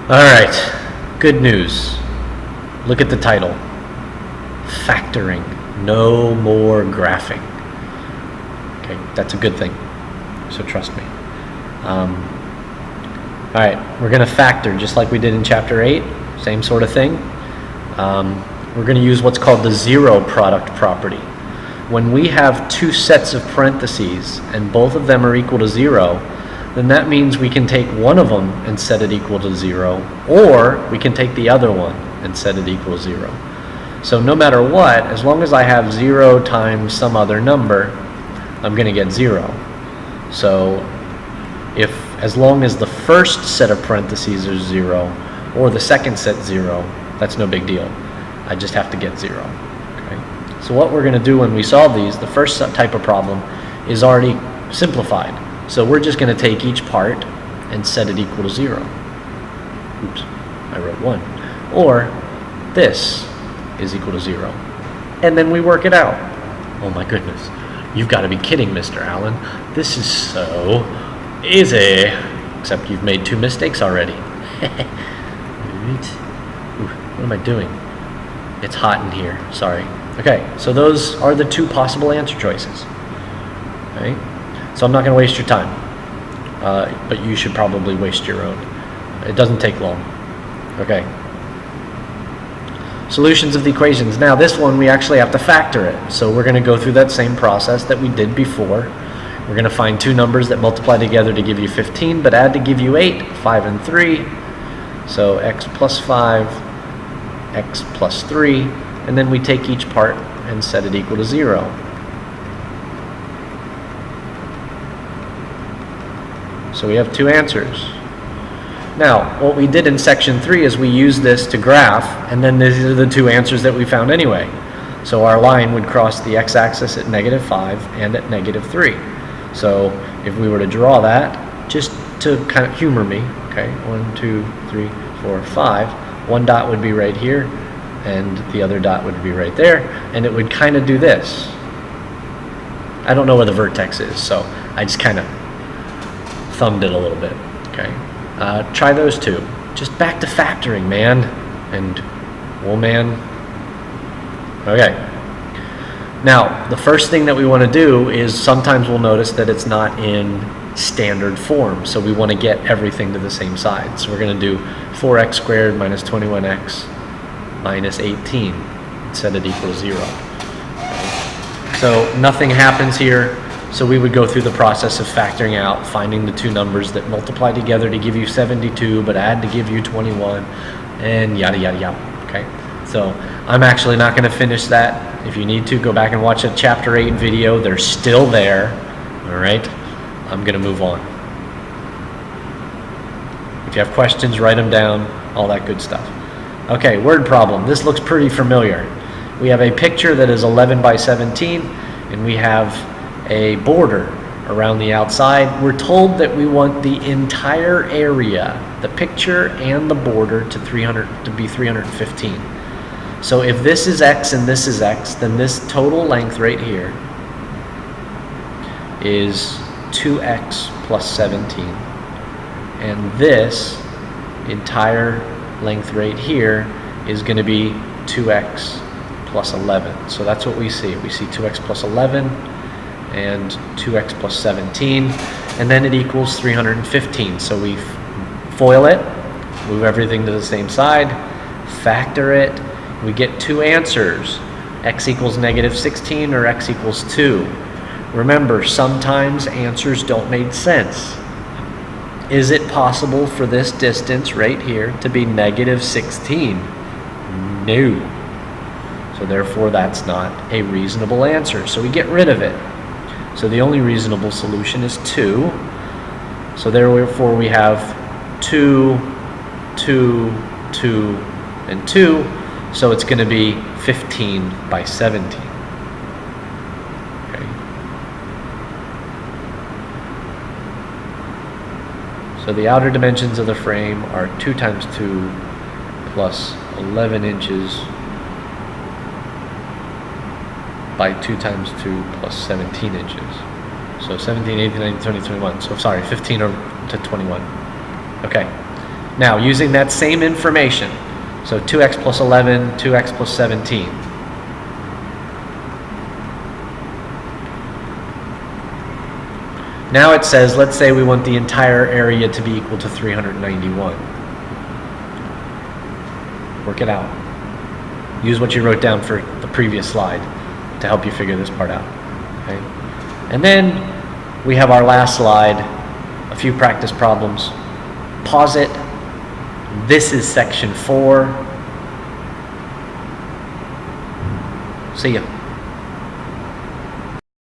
Alright, good news. Look at the title. Factoring. No more graphing. Okay, that's a good thing. So trust me. Alright, we're going to factor just like we did in Chapter 8. Same sort of thing. We're going to use what's called the zero product property. When we have two sets of parentheses and both of them are equal to 0, then that means we can take one of them and set it equal to 0, or we can take the other one and set it equal to 0. So no matter what, as long as I have 0 times some other number, I'm going to get 0. So as long as the first set of parentheses are 0, or the second set 0, that's no big deal. I just have to get 0. Okay? So what we're going to do when we solve these, the first type of problem is already simplified. So we're just going to take each part and set it equal to 0. Oops, I wrote 1. Or this is equal to 0. And then we work it out. Oh my goodness. You've got to be kidding, Mr. Allen. This is so easy. Except you've made 2 mistakes already. Ooh, what am I doing? It's hot in here. Sorry. Okay, so those are the 2 possible answer choices. Okay? So I'm not going to waste your time, but you should probably waste your own. It doesn't take long. Okay. Solutions of the equations. Now this one we actually have to factor it. So we're going to go through that same process that we did before. We're going to find 2 numbers that multiply together to give you 15, but add to give you 8, 5 and 3. So x plus 5, x plus 3, and then we take each part and set it equal to 0. So we have 2 answers. Now, what we did in section 3 is we used this to graph, and then these are the 2 answers that we found anyway. So our line would cross the x-axis at -5 and at -3. So if we were to draw that, just to kind of humor me, okay, 1, 2, 3, 4, 5, one dot would be right here, and the other dot would be right there, and it would kind of do this. I don't know where the vertex is, so I just kind of thumbed it a little bit. Okay, try those 2. Just back to factoring, man and woman. Okay. Now the first thing that we want to do is sometimes we'll notice that it's not in standard form, so we want to get everything to the same side. So we're going to do 4x squared minus 21x minus 18 and set it equal to 0. Okay. So nothing happens here. So we would go through the process of factoring out, finding the 2 numbers that multiply together to give you 72, but add to give you 21, and yada, yada, yada. Okay? So I'm actually not going to finish that. If you need to, go back and watch a Chapter 8 video. They're still there. All right? I'm going to move on. If you have questions, write them down, all that good stuff. Okay, word problem. This looks pretty familiar. We have a picture that is 11 by 17, and we have a border around the outside. We're told that we want the entire area, the picture and the border, to be 315. So if this is x and this is x, then this total length right here is 2x plus 17. And this entire length right here is going to be 2x plus 11. So that's what we see. We see 2x plus 11 and 2x plus 17, and then it equals 315. So we FOIL it, move everything to the same side, factor it, we get 2 answers, x equals -16 or x equals 2. Remember, sometimes answers don't make sense. Is it possible for this distance right here to be -16? No. So therefore that's not a reasonable answer. So we get rid of it. So the only reasonable solution is 2. So therefore we have 2, 2, 2, and 2. So it's going to be 15 by 17. Okay. So the outer dimensions of the frame are 2 times 2 plus 11 inches by 2 times 2 plus 17 inches. So 17, 18, 19, 20, 21. So sorry, 15 to 21. Okay. Now, using that same information, so 2x plus 11, 2x plus 17. Now it says, let's say we want the entire area to be equal to 391. Work it out. Use what you wrote down for the previous slide to help you figure this part out. Okay? And then we have our last slide, a few practice problems. Pause it. This is section 4. See ya.